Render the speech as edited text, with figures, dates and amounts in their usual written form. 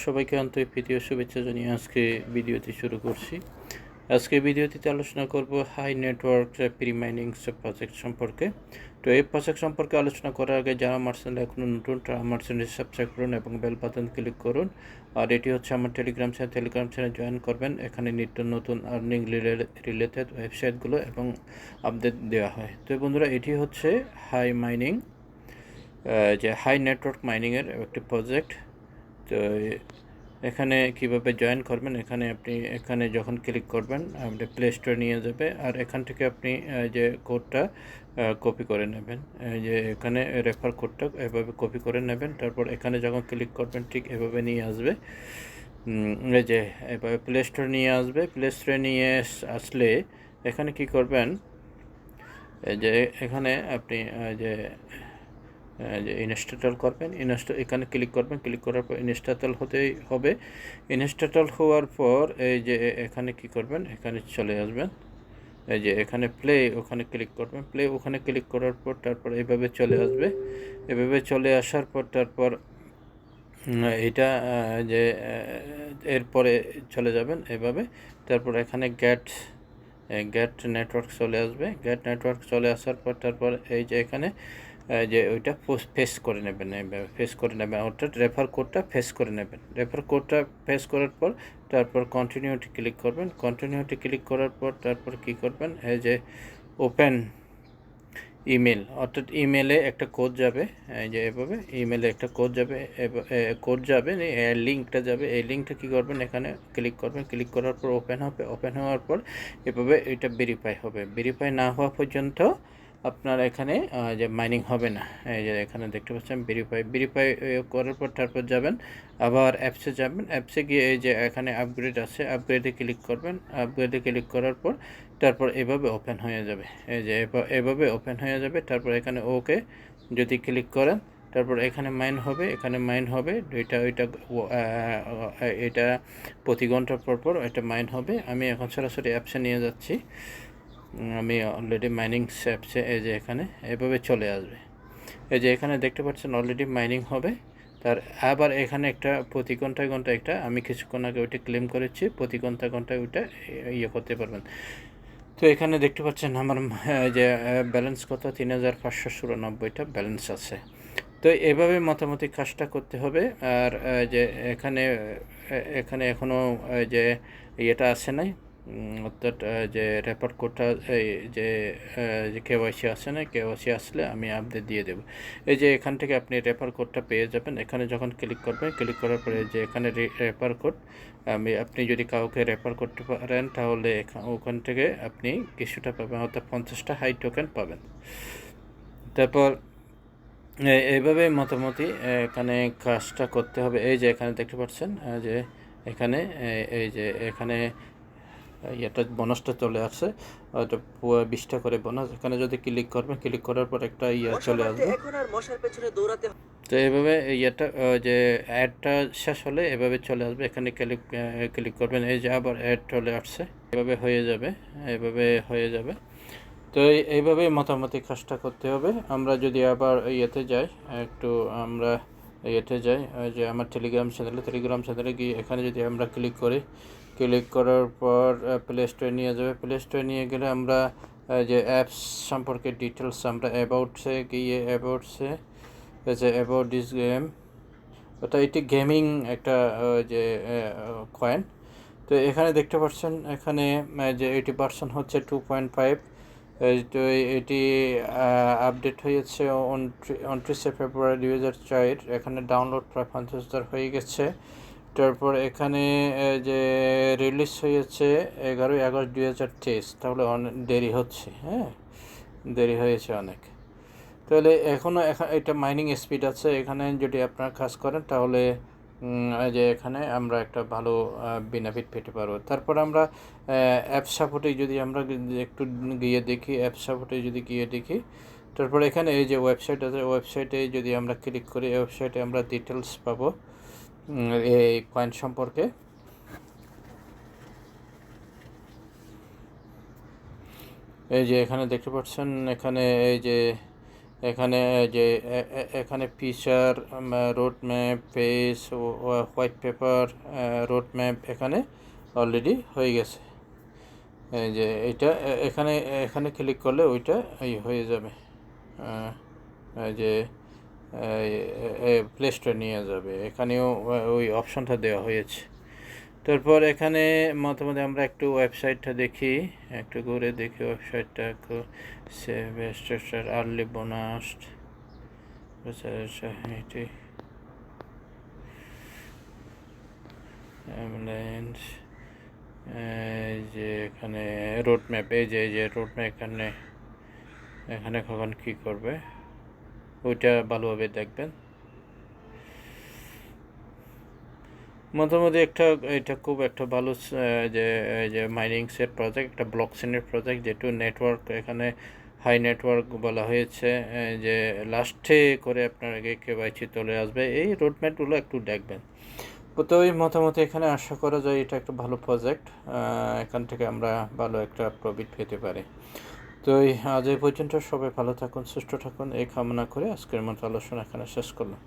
সবাইকে আন্তরিক প্রীতি ও শুভেচ্ছা জানিয়ে আজকে ভিডিওটি শুরু করছি। আজকে ভিডিওটিতে আলোচনা করব high network pre mining project সম্পর্কে। তো এই প্রজেক্ট সম্পর্কে আলোচনা করার আগে যারা আমার চ্যানেলে এখনও নতুন তারা আমার চ্যানেলটি সাবস্ক্রাইব করুন এবং বেল বাটন ক্লিক করুন। আর এটি হচ্ছে আমার টেলিগ্রাম চ্যানেল জয়েন করবেন। এখানে নিত্য নতুন আর্নিং রিলেটেড ওয়েবসাইটগুলো এবং আপডেট দেওয়া হয়। তো বন্ধুরা, এটি হচ্ছে হাই নেটওয়ার্ক মাইনিংয়ের একটি প্রজেক্ট। তো এখানে কিভাবে জয়েন করবেন, এখানে যখন ক্লিক করবেন আপনি প্লে স্টোরে নিয়ে যাবে। আর এখান থেকে আপনি যে কোডটা কপি করে নেবেন, যে এখানে রেফার কোডটা এভাবে কপি করে নেবেন। তারপর এখানে যখন ক্লিক করবেন ঠিক এভাবে নিয়ে আসবে, এই যে এভাবে প্লে স্টোরে নিয়ে আসবে। প্লে স্টোরে নিয়ে আসলে এখানে কি করবেন, যে এখানে আপনি যে ইনস্টল করবেন, এখানে ক্লিক করবেন। ক্লিক করার পর ইনস্টল হতেই হবে। ইনস্টল হওয়ার পর এই যে এখানে কি করবেন, এখানে চলে আসবেন। এই যে এখানে প্লে, ওখানে ক্লিক করবেন। প্লে ওখানে ক্লিক করার পর তারপর এইভাবে চলে আসবে। এভাবে চলে আসার পর তারপর এটা যে এরপরে চলে যাবেন এভাবে। তারপর এখানে গেট নেটওয়ার্ক চলে আসবে। গেট নেটওয়ার্ক চলে আসার পর তারপর এই যে এখানে যে ওইটা ফেস করে নেবেন, অর্থাৎ রেফার কোডটা ফেস করে নেবেন। রেফার কোডটা ফেস করার পর তারপর কন্টিনিউটি ক্লিক করবেন। কন্টিনিউটি ক্লিক করার পর তারপর কি করবেন, এই যে ওপেন ইমেল, অর্থাৎ ইমেলে একটা কোড যাবে। এই যে এভাবে ইমেলে একটা কোড যাবে, লিঙ্কটা যাবে। এই লিঙ্কটা কী করবেন, এখানে ক্লিক করবেন। ক্লিক করার পর ওপেন হবে। ওপেন হওয়ার পর এভাবে এটা ভেরিফাই হবে। ভেরিফাই না হওয়া পর্যন্ত আপনার এখানে যে মাইনিং হবে না। এই যে এখানে দেখতে পাচ্ছেন ভেরিফাই করার পর তারপর যাবেন, আবার অ্যাপসে যাবেন। অ্যাপসে গিয়ে এই যে এখানে আপগ্রেড আছে, আপগ্রেডে ক্লিক করবেন। আপগ্রেডে ক্লিক করার পর তারপর এভাবে ওপেন হয়ে যাবে। এই যে এভাবে ওপেন হয়ে যাবে। তারপর এখানে ওকে যদি ক্লিক করেন তারপর এখানে মাইন হবে এটা প্রতি ঘন্টা পর এটা মাইন হবে। আমি এখন সরাসরি অ্যাপসে নিয়ে যাচ্ছি। আমি অলরেডি মাইনিং অ্যাপসে, এই যে এখানে এভাবে চলে আসবে। এই যে এখানে দেখতে পাচ্ছেন অলরেডি মাইনিং হবে। আবার এখানে একটা প্রতি ঘন্টায় একটা, আমি কিছুক্ষণ আগে ওইটা ক্লেম করেছি, প্রতি ঘন্টায় ওইটা করতে পারবেন। তো এখানে দেখতে পাচ্ছেন আমার যে ব্যালেন্স কত, 3594টা ব্যালেন্স আছে। তো এভাবে মোটামুটি কাজটা করতে হবে। আর যে এখানে এখনও যে ইয়েটা আসে নাই, অর্থাৎ যে রেফার কোডটা, এই যে কেওয়াইসি আসে না, কেওয়াইসি আসলে আমি আপডেট দিয়ে দেবো। এই যে এখান থেকে আপনি রেফার কোডটা পেয়ে যাবেন। এখানে যখন ক্লিক করবেন, ক্লিক করার পরে যে এখানে রেফার কোড, আপনি যদি কাউকে রেফার করতে পারেন তাহলে ওখান থেকে আপনি কিছুটা পাবেন, অর্থাৎ 50টা হাই টোকেন পাবেন। তারপর এইভাবে মোটামুটি এখানে কাজটা করতে হবে। এই যে এখানে দেখতে পাচ্ছেন যে এখানে এই যে এখানে এটা বোনাসটা চলে আসছে, এটা 20টা করে বোনাস। এখানে যদি ক্লিক করবেন, ক্লিক করার পর একটা চলে আসবে। তো এইভাবে ইয়েটা যে অ্যাডটা শেষ হলে এভাবে চলে আসবে। এখানে ক্লিক করবেন, এই যে আবার অ্যাড চলে আসছে। এভাবে হয়ে যাবে। তো এইভাবে মোটামুটি কাজটা করতে হবে। আমরা যদি আবার যাই, যে আমার টেলিগ্রাম চ্যানেলে গিয়ে এখানে যদি আমরা ক্লিক করি, ক্লিক করার পর প্লে স্টোরে নিয়ে যাবে। প্লে স্টোরে নিয়ে গেলে আমরা যে অ্যাপস সম্পর্কে ডিটেলস, আমরা অ্যাবাউটসে গিয়ে অ্যাবাউট দিস গেম, অর্থাৎ এটি গেমিং একটা যে কয়েন। তো এখানে দেখতে পাচ্ছেন এখানে যে 80% হচ্ছে 2.5। তো এটি আপডেট হয়েছে 29শে ফেব্রুয়ারি 2004। এখানে ডাউনলোড প্রায় 50,000 হয়ে গেছে। তারপর এখানে যে রিলিজ হয়েছে 11ই আগস্ট 2023। তাহলে অনেক দেরি হচ্ছে, দেরি হয়েছে অনেক। তাহলে এটা মাইনিং স্পিড আছে। এখানে যদি আপনারা কাজ করেন তাহলে যে এখানে আমরা একটা ভালো বেনিফিট পেতে পারবো। তারপর আমরা অ্যাপ সাপোর্টে যদি আমরা একটু গিয়ে দেখি, তারপর এখানে এই যে ওয়েবসাইট আছে, ওয়েবসাইটে যদি আমরা ক্লিক করি, ওয়েবসাইটে আমরা ডিটেলস পাবো এই কয়েন সম্পর্কে। এই যে এখানে দেখতে পাচ্ছেন, এখানে এই যে এখানে যে এখানে feature, road map, page, white paper, road map এখানে অলরেডি হয়ে গেছে। এই যে এটা এখানে এখানে ক্লিক করলে ওইটা এই হয়ে যাবে, এই যে প্লে স্টোরে নিয়ে যাবে। এখানেও ওই অপশনটা দেওয়া হয়েছে। তারপর এখানে মতামত আমরা একটু ওয়েবসাইটটা দেখি, একটু ঘুরে দেখি ওয়েবসাইটটা। সেভ স্ট্রাকচার, আর্লি বোনাস, এটি অ্যাম্বুলেন্স, এই যে এখানে রোড ম্যাপ, এই যে রোড ম্যাপ এখানে এখানে কখন কী করবে ওইটা ভালোভাবে দেখবেন। মোটামুটি এটা খুব একটা ভালো যে মাইনিংসের প্রজেক্ট, একটা ব্লক চেনের প্রজেক্ট, যেহেতু নেটওয়ার্ক এখানে হাই নেটওয়ার্ক বলা হয়েছে, যে লাস্টে করে আপনার আগে কেওয়াইসি চলে আসবে। এই রোডম্যাপগুলো একটু দেখবেন। তো ওই মতামতে এখানে আশা করা যায় এটা একটা ভালো প্রজেক্ট, এখান থেকে আমরা ভালো একটা প্রফিট পেতে পারি। তো আজ এই পর্যন্ত, সবাই ভালো থাকুন, সুস্থ থাকুন এই কামনা করে আজকের মতো আলোচনা এখানে শেষ করলাম।